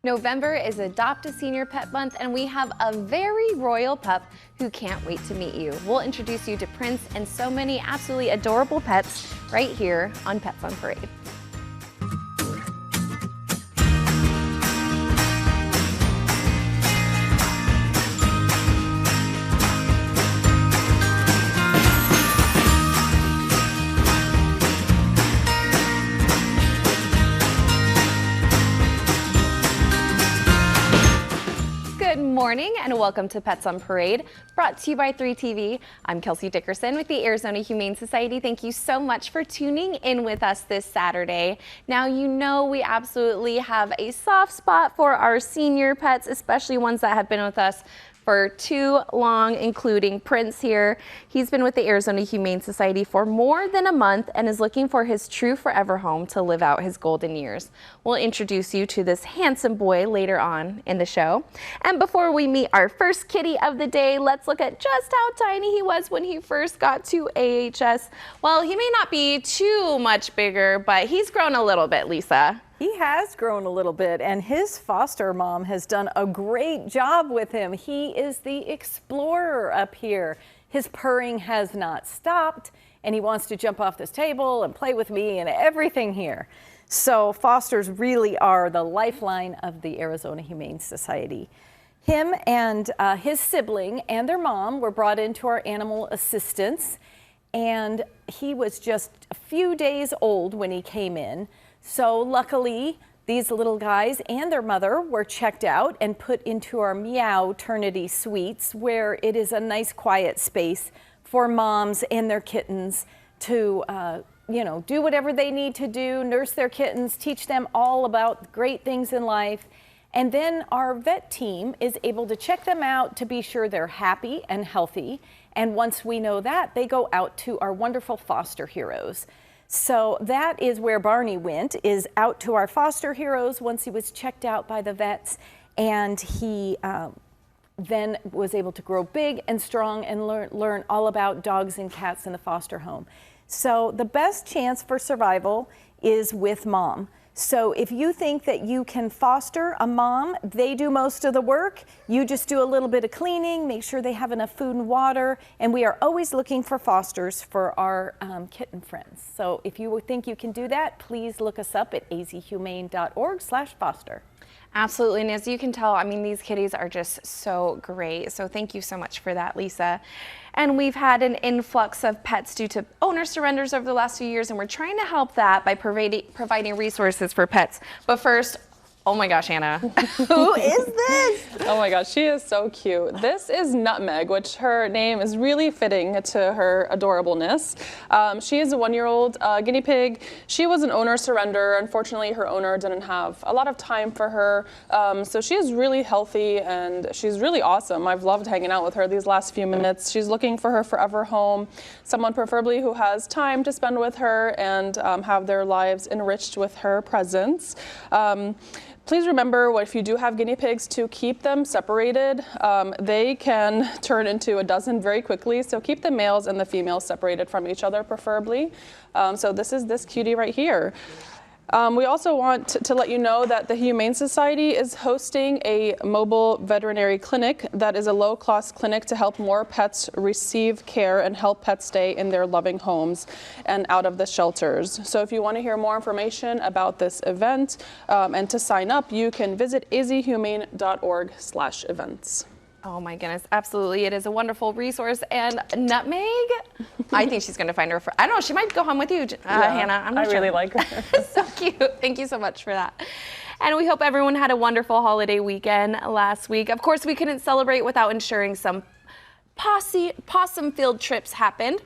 November is Adopt a Senior Pet Month, and we have a very royal pup who can't wait to meet you. We'll introduce you to Prince and so many absolutely adorable pets right here on Pets on Parade. Good morning and welcome to Pets on Parade, brought to you by 3TV. I'm Kelsey Dickerson with the Arizona Humane Society. Thank you so much for tuning in with us this Saturday. Now, you know we absolutely have a soft spot for our senior pets, especially ones that have been with us for too long, including Prince here. He's been with the Arizona Humane Society for more than a month and is looking for his true forever home to live out his golden years. We'll introduce you to this handsome boy later on in the show. And before we meet our first kitty of the day, let's look at just how tiny he was when he first got to AHS. Well, he may not be too much bigger, but he's grown a little bit, Lisa. He has grown a little bit, and his foster mom has done a great job with him. He is the explorer up here. His purring has not stopped, and he wants to jump off this table and play with me and everything here. So fosters really are the lifeline of the Arizona Humane Society. Him and his sibling and their mom were brought into our animal assistance, and he was just a few days old when he came in. So luckily, these little guys and their mother were checked out and put into our Meowternity suites, where it is a nice quiet space for moms and their kittens to do whatever they need to do, nurse their kittens, teach them all about great things in life. And then our vet team is able to check them out to be sure they're happy and healthy. And once we know that, they go out to our wonderful foster heroes. So that is where Barney went, is out to our foster heroes once he was checked out by the vets, and he then was able to grow big and strong and learn all about dogs and cats in the foster home. So the best chance for survival is with mom. So if you think that you can foster a mom, they do most of the work. You just do a little bit of cleaning, make sure they have enough food and water, and we are always looking for fosters for our kitten friends. So if you think you can do that, please look us up at azhumane.org/foster. Absolutely, and as you can tell, I mean, these kitties are just so great. So thank you so much for that, Lisa. And we've had an influx of pets due to owner surrenders over the last few years, and we're trying to help that by providing resources for pets. But first, oh my gosh, Anna, who is this? Oh my gosh, she is so cute. This is Nutmeg, which her name is really fitting to her adorableness. She is a 1-year-old guinea pig. She was an owner surrender. Unfortunately, her owner didn't have a lot of time for her. So she is really healthy and she's really awesome. I've loved hanging out with her these last few minutes. She's looking for her forever home, someone preferably who has time to spend with her and have their lives enriched with her presence. Please remember, if you do have guinea pigs, to keep them separated. They can turn into a dozen very quickly, so keep the males and the females separated from each other, preferably. So this is this cutie right here. We also want to let you know that the Humane Society is hosting a mobile veterinary clinic that is a low-cost clinic to help more pets receive care and help pets stay in their loving homes and out of the shelters. So if you want to hear more information about this event and to sign up, you can visit azhumane.org/events. Oh my goodness, absolutely. It is a wonderful resource. And Nutmeg, I think she's going to find her. I don't know, she might go home with you, Hannah. I'm not sure. I really like her. So cute. Thank you so much for that. And we hope everyone had a wonderful holiday weekend last week. Of course, we couldn't celebrate without ensuring some possum field trips happened.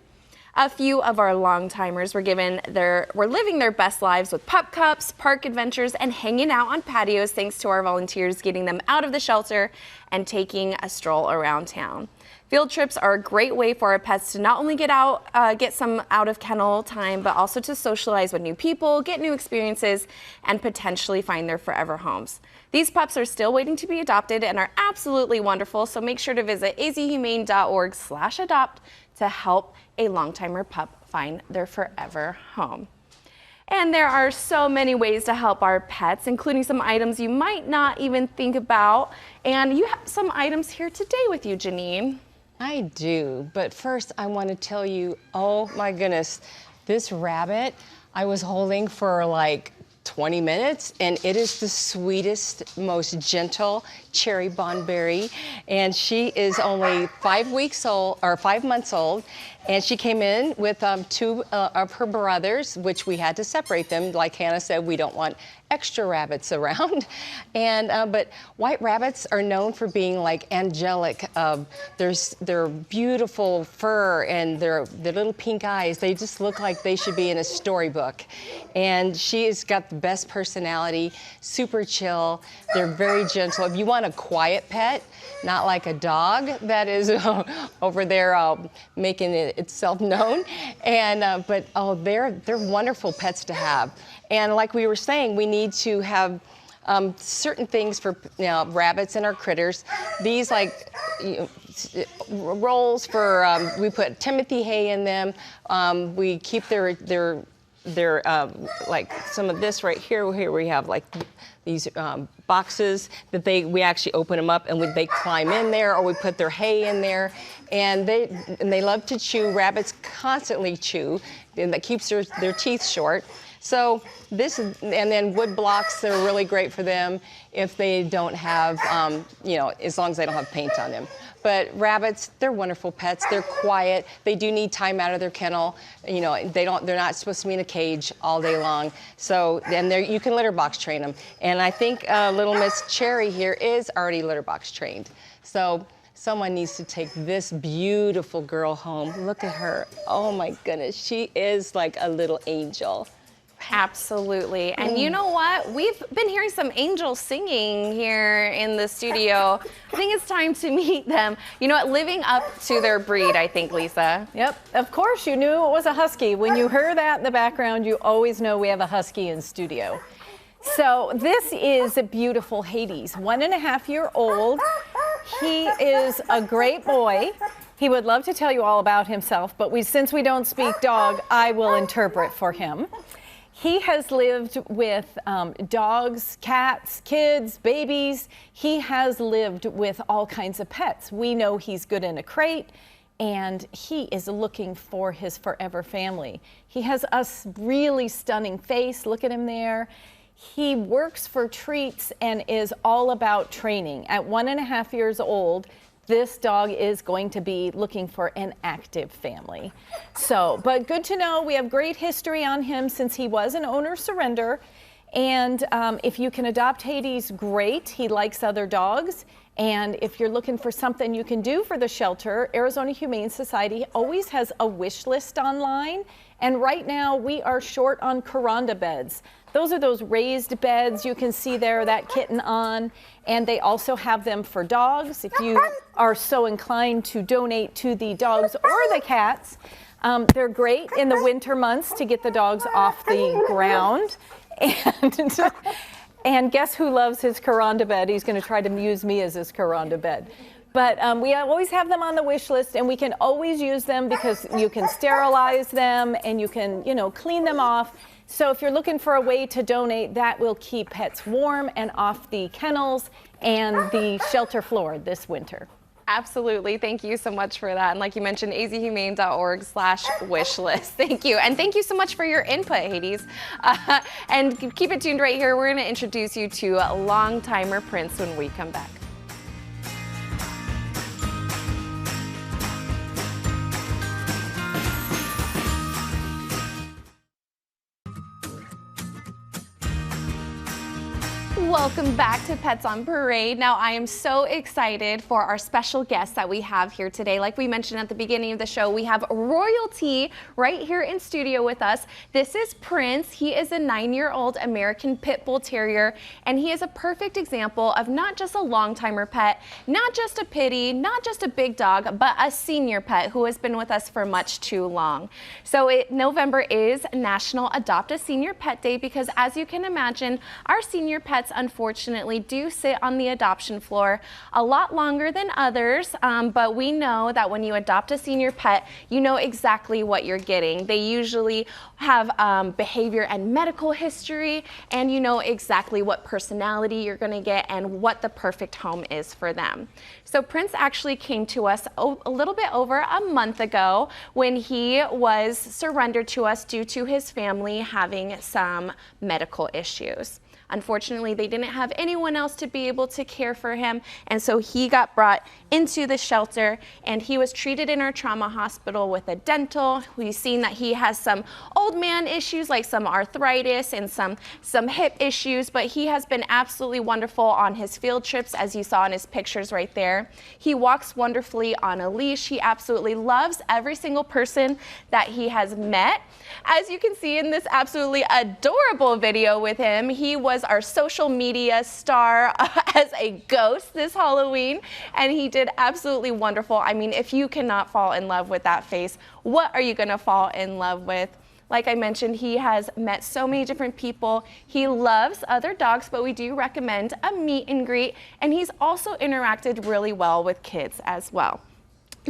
A few of our long-timers were living their best lives with pup cups, park adventures, and hanging out on patios thanks to our volunteers getting them out of the shelter and taking a stroll around town. Field trips are a great way for our pets to not only get some out of kennel time, but also to socialize with new people, get new experiences, and potentially find their forever homes. These pups are still waiting to be adopted and are absolutely wonderful, so make sure to visit azhumane.org/adopt to help a long-timer pup find their forever home. And there are so many ways to help our pets, including some items you might not even think about. And you have some items here today with you, Janine. I do, but first I want to tell you, oh my goodness, this rabbit I was holding for like 20 minutes, and it is the sweetest, most gentle cherry bonberry, and she is only 5 weeks old, or 5 months old, and she came in with two of her brothers, which we had to separate them. Like Hannah said, we don't want extra rabbits around. And but white rabbits are known for being like angelic. Their beautiful fur and their little pink eyes. They just look like they should be in a storybook. And she has got the best personality, super chill. They're very gentle. If you want a quiet pet, not like a dog that is over there making itself known. And but oh, they're wonderful pets to have. And like we were saying, we need to have certain things for rabbits and our critters. These like rolls for we put Timothy hay in them. We keep their like some of this right here. Here we have like these boxes that we actually open them up and they climb in there, or we put their hay in there. And they love to chew. Rabbits constantly chew, and that keeps their teeth short. So this, and then wood blocks, they're really great for them if they don't have, as long as they don't have paint on them. But rabbits, they're wonderful pets. They're quiet. They do need time out of their kennel. They're not supposed to be in a cage all day long. So, and you can litter box train them. And I think little Miss Cherry here is already litter box trained. So someone needs to take this beautiful girl home. Look at her. Oh my goodness, she is like a little angel. Absolutely. And you know what? We've been hearing some angels singing here in the studio. I think it's time to meet them. You know what? Living up to their breed, I think, Lisa. Yep, of course you knew it was a Husky. When you hear that in the background, you always know we have a Husky in studio. So this is a beautiful Hades, 1.5-year-old. He is a great boy. He would love to tell you all about himself, but since we don't speak dog, I will interpret for him. He has lived with dogs, cats, kids, babies. He has lived with all kinds of pets. We know he's good in a crate, and he is looking for his forever family. He has a really stunning face. Look at him there. He works for treats and is all about training. At 1.5 years old, this dog is going to be looking for an active family. So, but good to know, we have great history on him since he was an owner surrender. And if you can adopt Hades, great. He likes other dogs. And if you're looking for something you can do for the shelter, Arizona Humane Society always has a wish list online. And right now we are short on Kuranda beds. Those are those raised beds you can see there, that kitten on. And they also have them for dogs. If you are so inclined to donate to the dogs or the cats, they're great in the winter months to get the dogs off the ground. And guess who loves his Kuranda bed? He's going to try to use me as his Kuranda bed. But we always have them on the wish list, and we can always use them because you can sterilize them and you can, clean them off. So if you're looking for a way to donate, that will keep pets warm and off the kennels and the shelter floor this winter. Absolutely. Thank you so much for that. And like you mentioned, azhumane.org/wishlist. Thank you. And thank you so much for your input, Hades. And keep it tuned right here. We're going to introduce you to Longtimer Prince when we come back. Welcome back to Pets on Parade. Now, I am so excited for our special guests that we have here today. Like we mentioned at the beginning of the show, we have royalty right here in studio with us. This is Prince. He is a 9-year-old American Pit Bull Terrier, and he is a perfect example of not just a long-timer pet, not just a pitty, not just a big dog, but a senior pet who has been with us for much too long. So November is National Adopt a Senior Pet Day because, as you can imagine, our senior pets pets, unfortunately, do sit on the adoption floor a lot longer than others, but we know that when you adopt a senior pet, you know exactly what you're getting. They usually have behavior and medical history, and you know exactly what personality you're going to get and what the perfect home is for them. So Prince actually came to us a little bit over a month ago when he was surrendered to us due to his family having some medical issues. Unfortunately, they didn't have anyone else to be able to care for him, and so he got brought into the shelter, and he was treated in our trauma hospital with a dental. We've seen that he has some old man issues like some arthritis and some hip issues, but he has been absolutely wonderful on his field trips, as you saw in his pictures right there. He walks wonderfully on a leash. He absolutely loves every single person that he has met. As you can see in this absolutely adorable video with him, he was our social media star as a ghost this Halloween, and he did absolutely wonderful. I mean, if you cannot fall in love with that face, what are you gonna fall in love with? Like I mentioned, he has met so many different people. He loves other dogs, but we do recommend a meet and greet, and he's also interacted really well with kids as well.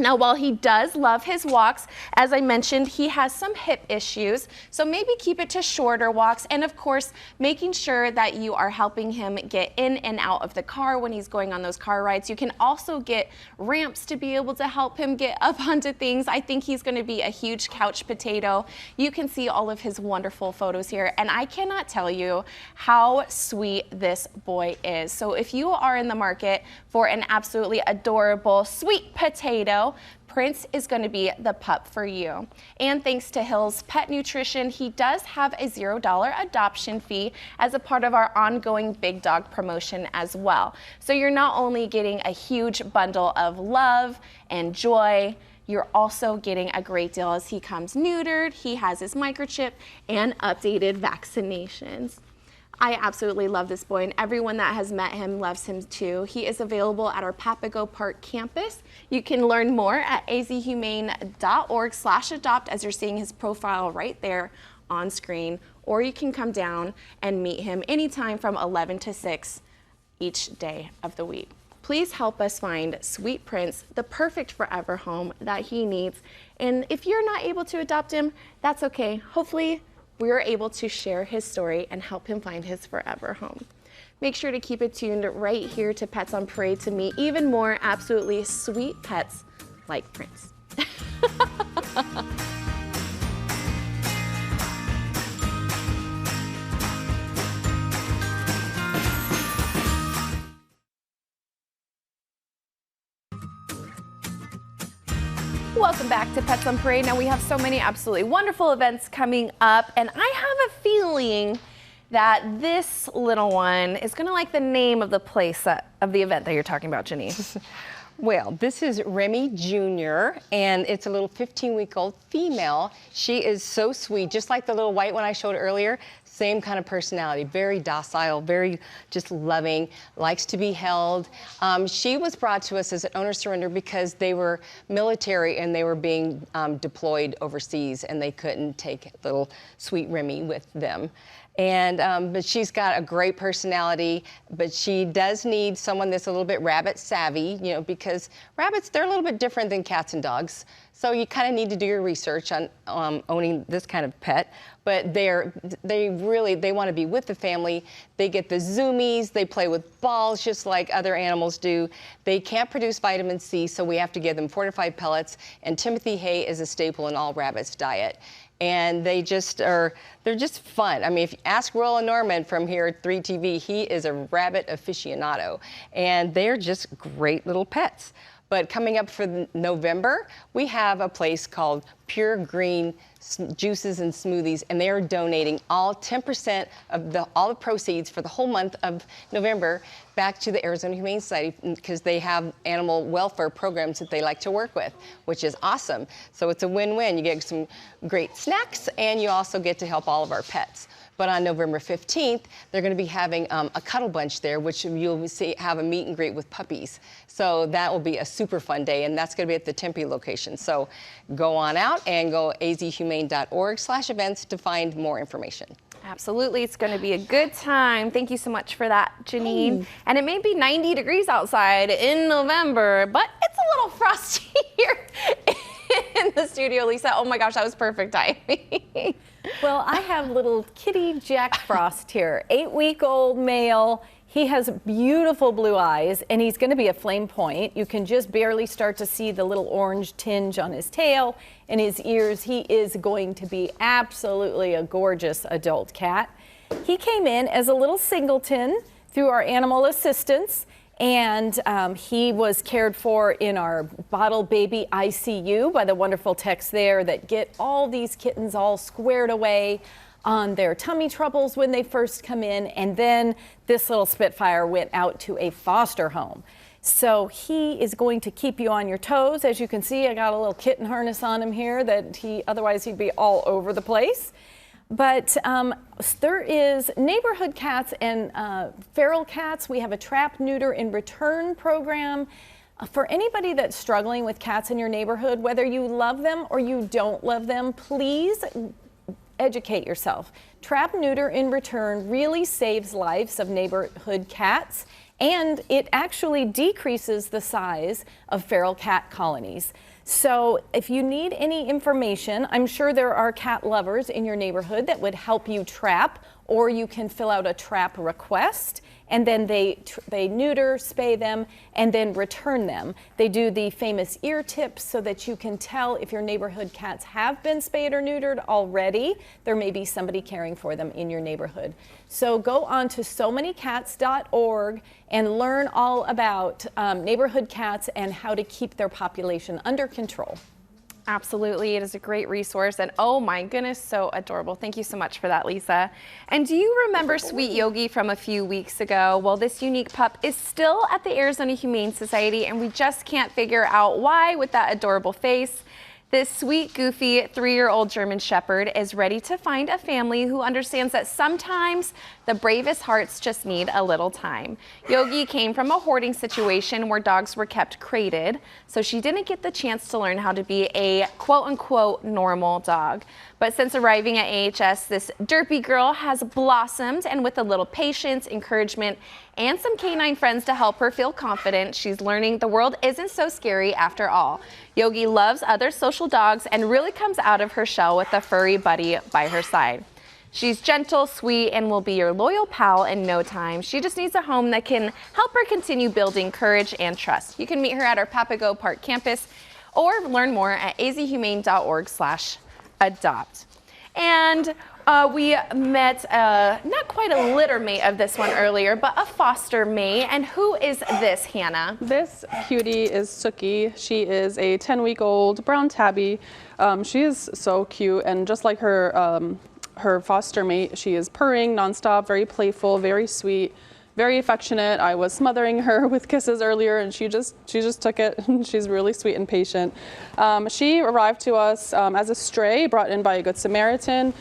Now, while he does love his walks, as I mentioned, he has some hip issues, so maybe keep it to shorter walks, and of course, making sure that you are helping him get in and out of the car when he's going on those car rides. You can also get ramps to be able to help him get up onto things. I think he's going to be a huge couch potato. You can see all of his wonderful photos here, and I cannot tell you how sweet this boy is. So if you are in the market for an absolutely adorable sweet potato, Prince is going to be the pup for you. And thanks to Hill's Pet Nutrition, he does have a $0 adoption fee as a part of our ongoing Big Dog promotion as well. So you're not only getting a huge bundle of love and joy, you're also getting a great deal as he comes neutered, he has his microchip, and updated vaccinations. I absolutely love this boy, and everyone that has met him loves him too. He is available at our Papago Park campus. You can learn more at azhumane.org/adopt as you're seeing his profile right there on screen, or you can come down and meet him anytime from 11 to 6 each day of the week. Please help us find Sweet Prince the perfect forever home that he needs. And if you're not able to adopt him, that's okay. Hopefully, we are able to share his story and help him find his forever home. Make sure to keep it tuned right here to Pets on Parade to meet even more absolutely sweet pets like Prince. Welcome back to Pets on Parade. Now we have so many absolutely wonderful events coming up, and I have a feeling that this little one is going to like the name of the place of the event that you're talking about, Janine. Well, this is Remy Jr., and it's a little 15-week-old female. She is so sweet, just like the little white one I showed earlier. Same kind of personality, very docile, very just loving, likes to be held. She was brought to us as an owner surrender because they were military and they were being deployed overseas, and they couldn't take little sweet Remy with them. And but she's got a great personality, but she does need someone that's a little bit rabbit savvy, you know, because rabbits, they're a little bit different than cats and dogs. So you kind of need to do your research on owning this kind of pet. But they want to be with the family. They get the zoomies, they play with balls just like other animals do. They can't produce vitamin C, so we have to give them fortified pellets, and Timothy hay is a staple in all rabbits' diet. And they're just fun. I mean, if you ask Roland Norman from here at 3TV, he is a rabbit aficionado, and they're just great little pets. But coming up for November, we have a place called Pure Green Juices and Smoothies, and they are donating all 10% of all the proceeds for the whole month of November back to the Arizona Humane Society, because they have animal welfare programs that they like to work with, which is awesome. So it's a win-win. You get some great snacks, and you also get to help all of our pets. But on November 15th, they're going to be having a cuddle bunch there, which you'll have a meet and greet with puppies. So that will be a super fun day, and that's going to be at the Tempe location. So go on out and go azhumane.org/events to find more information. Absolutely, it's going to be a good time. Thank you so much for that, Janine. And it may be 90 degrees outside in November, but it's a little frosty here in the studio, Lisa. Oh my gosh, that was perfect timing. Well, I have little kitty Jack Frost here, 8-week-old male. He has beautiful blue eyes, and he's going to be a flame point. You can just barely start to see the little orange tinge on his tail and his ears. He is going to be absolutely a gorgeous adult cat. He came in as a little singleton through our animal assistance, and he was cared for in our bottle baby ICU by the wonderful techs there that get all these kittens all squared away on their tummy troubles when they first come in, and then this little Spitfire went out to a foster home. So he is going to keep you on your toes. As you can see, I got a little kitten harness on him here that otherwise he'd be all over the place. But there is neighborhood cats and feral cats. We have a trap, neuter, and return program. For anybody that's struggling with cats in your neighborhood, whether you love them or you don't love them, please educate yourself. Trap, neuter, and return really saves lives of neighborhood cats, and it actually decreases the size of feral cat colonies. So if you need any information, I'm sure there are cat lovers in your neighborhood that would help you trap, or you can fill out a trap request, and then they neuter, spay them, and then return them. They do the famous ear tips so that you can tell if your neighborhood cats have been spayed or neutered already. There may be somebody caring for them in your neighborhood. So go on to somanycats.org and learn all about neighborhood cats and how to keep their population under control. Absolutely, it is a great resource, and oh my goodness, so adorable. Thank you so much for that, Lisa. And do you remember Sweet Yogi from a few weeks ago? Well, this unique pup is still at the Arizona Humane Society, and we just can't figure out why with that adorable face. This sweet, goofy 3-year-old German Shepherd is ready to find a family who understands that sometimes the bravest hearts just need a little time. Yogi came from a hoarding situation where dogs were kept crated, so she didn't get the chance to learn how to be a quote-unquote normal dog. But since arriving at AHS, this derpy girl has blossomed, and with a little patience, encouragement, and some canine friends to help her feel confident, she's learning the world isn't so scary after all. Yogi loves other social dogs and really comes out of her shell with a furry buddy by her side. She's gentle, sweet, and will be your loyal pal in no time. She just needs a home that can help her continue building courage and trust. You can meet her at our Papago Park campus or learn more at azhumane.org/adopt. And we met not quite a litter mate of this one earlier, but a foster mate. And who is this, Hannah? This cutie is Suki. She is a 10-week-old brown tabby. She is so cute, and just like her foster mate, she is purring nonstop, very playful, very sweet, very affectionate. I was smothering her with kisses earlier, and she just took it. She's really sweet and patient. She arrived to us as a stray, brought in by a Good Samaritan.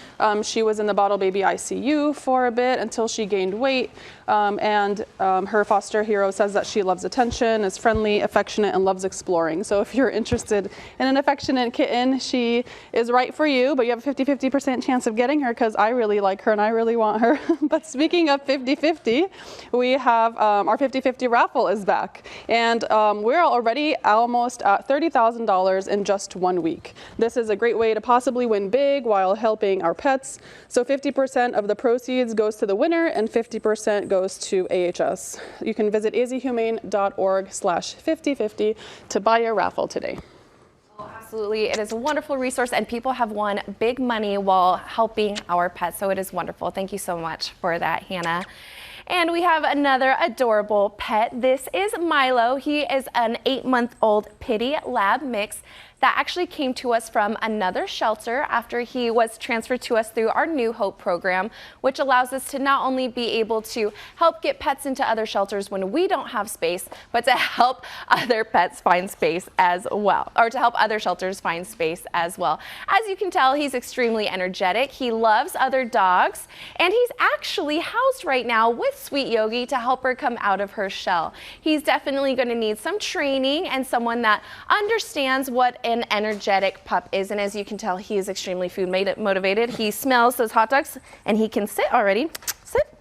She was in the bottle baby ICU for a bit until she gained weight. Her foster hero says that she loves attention, is friendly, affectionate, and loves exploring. So if you're interested in an affectionate kitten, she is right for you, but you have a 50-50% chance of getting her because I really like her and I really want her. But speaking of 50-50, we have our 50-50 raffle is back, and we're already almost at $30,000 in just 1 week. This is a great way to possibly win big while helping our pets. So 50% of the proceeds goes to the winner and 50% goes to AHS. You can visit azhumane.org/5050 to buy your raffle today. Absolutely, it is a wonderful resource, and people have won big money while helping our pets, so it is wonderful. Thank you so much for that, Hannah. And we have another adorable pet. This is Milo. He is an 8-month-old pitty lab mix that actually came to us from another shelter after he was transferred to us through our New Hope program, which allows us to not only be able to help get pets into other shelters when we don't have space, but to help other pets find space as well, or to help other shelters find space as well. As you can tell, he's extremely energetic. He loves other dogs, and he's actually housed right now with Sweet Yogi to help her come out of her shell. He's definitely going to need some training and someone that understands what an energetic pup is, and as you can tell, he is extremely food motivated. He smells those hot dogs, and he can sit already. Sit.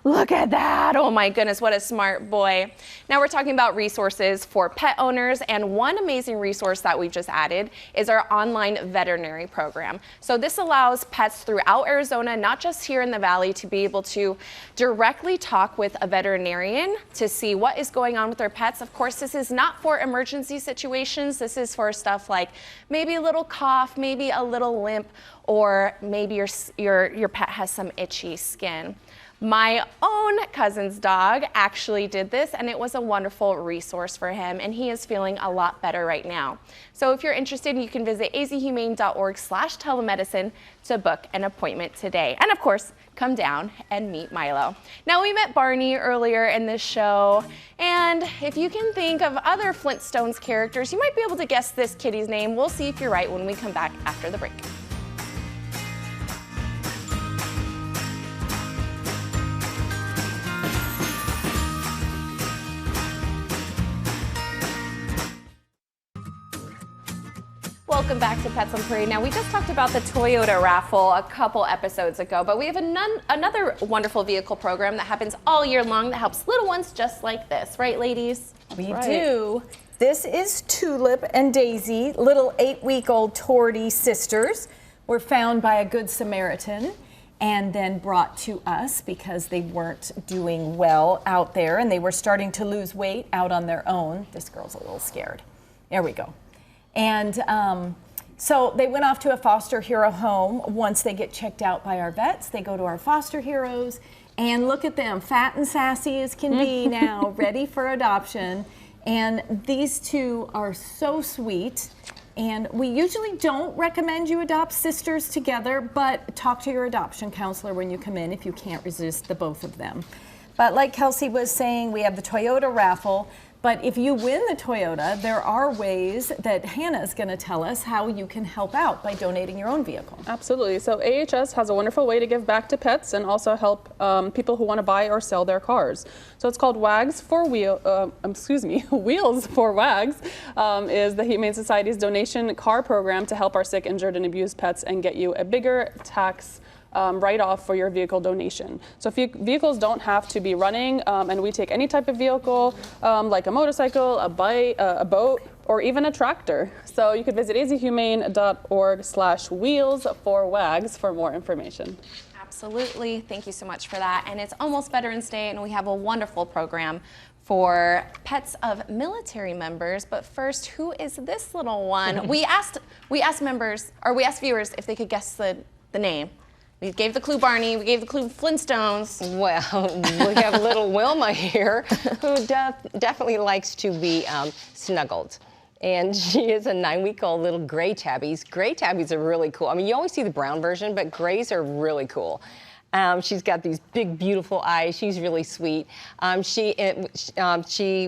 Look at that. Oh my goodness, what a smart boy. Now we're talking about resources for pet owners, and one amazing resource that we've just added is our online veterinary program. So this allows pets throughout Arizona, not just here in the Valley, to be able to directly talk with a veterinarian to see what is going on with their pets. Of course, this is not for emergency situations. This is for stuff like maybe a little cough, maybe a little limp, or maybe your pet has some itchy skin. My own cousin's dog actually did this, and it was a wonderful resource for him, and he is feeling a lot better right now. So if you're interested, you can visit azhumane.org/telemedicine to book an appointment today. And of course, come down and meet Milo. Now, we met Barney earlier in this show, and if you can think of other Flintstones characters, you might be able to guess this kitty's name. We'll see if you're right when we come back after the break. Welcome back to Pets on Parade. Now, we just talked about the Toyota raffle a couple episodes ago, but we have another wonderful vehicle program that happens all year long that helps little ones just like this. Right, ladies? We do. This is Tulip and Daisy, little 8-week-old Tortie sisters. Were found by a Good Samaritan and then brought to us because they weren't doing well out there and they were starting to lose weight out on their own. This girl's a little scared. There we go. And so they went off to a foster hero home. Once they get checked out by our vets, they go to our foster heroes, and look at them, fat and sassy as can be now, ready for adoption. And these two are so sweet. And we usually don't recommend you adopt sisters together, but talk to your adoption counselor when you come in if you can't resist the both of them. But like Kelsey was saying, we have the Toyota raffle. But if you win the Toyota, there are ways that Hannah's going to tell us how you can help out by donating your own vehicle. Absolutely. So AHS has a wonderful way to give back to pets and also help people who want to buy or sell their cars. So it's called Wheels for Wags is the Humane Society's donation car program to help our sick, injured, and abused pets and get you a bigger tax write-off for your vehicle donation. So vehicles don't have to be running, and we take any type of vehicle, like a motorcycle, a bike, a boat, or even a tractor. So you could visit azhumane.org/wheels4wags for more information. Absolutely. Thank you so much for that. And it's almost Veterans Day, and we have a wonderful program for pets of military members. But first, who is this little one? we asked viewers if they could guess the name. We gave the clue Barney, we gave the clue Flintstones. Well, we have little Wilma here, who definitely likes to be snuggled. And she is a 9-week-old little gray tabbies. Gray tabbies are really cool. I mean, you always see the brown version, but grays are really cool. She's got these big, beautiful eyes. She's really sweet. She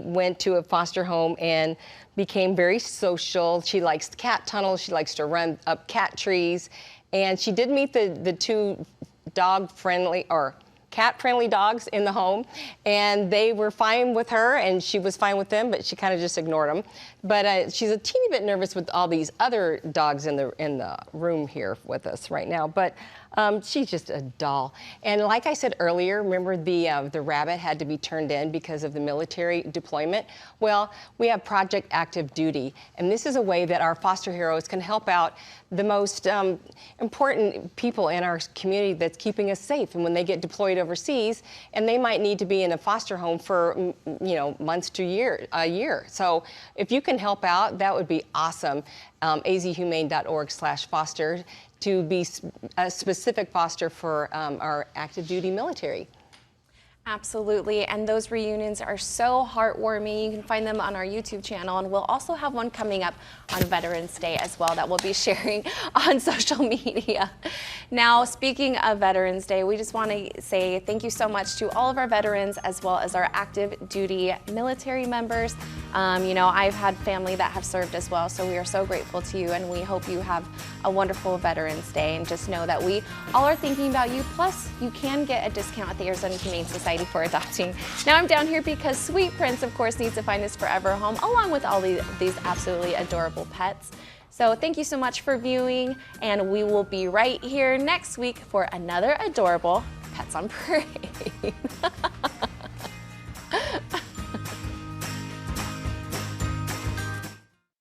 went to a foster home and became very social. She likes cat tunnels. She likes to run up cat trees. And she did meet the two dog-friendly or cat-friendly dogs in the home, and they were fine with her, and she was fine with them, but she kind of just ignored them. But she's a teeny bit nervous with all these other dogs in the room here with us right now. But she's just a doll. And like I said earlier, remember the rabbit had to be turned in because of the military deployment? Well, we have Project Active Duty, and this is a way that our foster heroes can help out the most important people in our community that's keeping us safe. And when they get deployed overseas, and they might need to be in a foster home for months to a year. So if you can help out, that would be awesome. azhumane.org/foster to be a specific foster for our active duty military. Absolutely, and those reunions are so heartwarming. You can find them on our YouTube channel, and we'll also have one coming up on Veterans Day as well that we'll be sharing on social media. Now, speaking of Veterans Day, we just want to say thank you so much to all of our veterans as well as our active duty military members. I've had family that have served as well, so we are so grateful to you, and we hope you have a wonderful Veterans Day, and just know that we all are thinking about you. Plus, you can get a discount at the Arizona Humane Society for adopting. Now I'm down here because Sweet Prince, of course, needs to find his forever home, along with all these absolutely adorable pets. So thank you so much for viewing, and we will be right here next week for another adorable Pets on Parade.